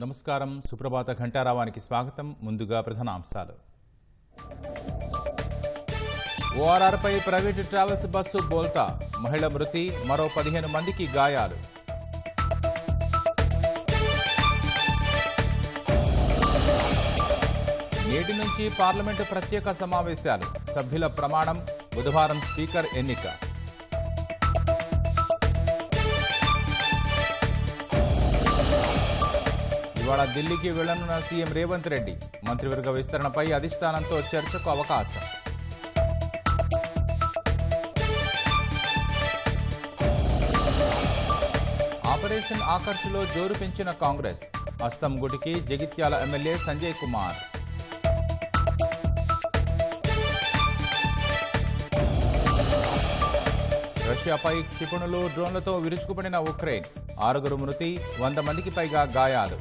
నమస్కారం. సుప్రభాత ఘంటారావానికి స్వాగతం. ముందుగా ప్రధానాంశాలు. ఓఆర్ఆర్పై ప్రైవేటు ట్రావెల్స్ బస్సు బోల్తా, మహిళ మృతి, మరో 15 మందికి గాయాలు. నేటి నుంచి పార్లమెంటు ప్రత్యేక సమావేశాలు, సభ్యుల ప్రమాణం, బుధవారం స్పీకర్ ఎన్నిక. ఇవాళ ఢిల్లీకి వెళ్లనున్న సీఎం రేవంత్ రెడ్డి. మంత్రివర్గ విస్తరణపై అధిష్టానంతో చర్చకు అవకాశం. ఆపరేషన్ ఆకర్ష్లో జోరు పెంచిన కాంగ్రెస్. అస్తం గుటికి జగిత్యాల ఎమ్మెల్యే సంజయ్ కుమార్. రష్యాపై క్షిపణులు, డ్రోన్లతో విరుచుకుపడిన ఉక్రెయిన్. 6 మృతి, 100 మందికి పైగా గాయాలు.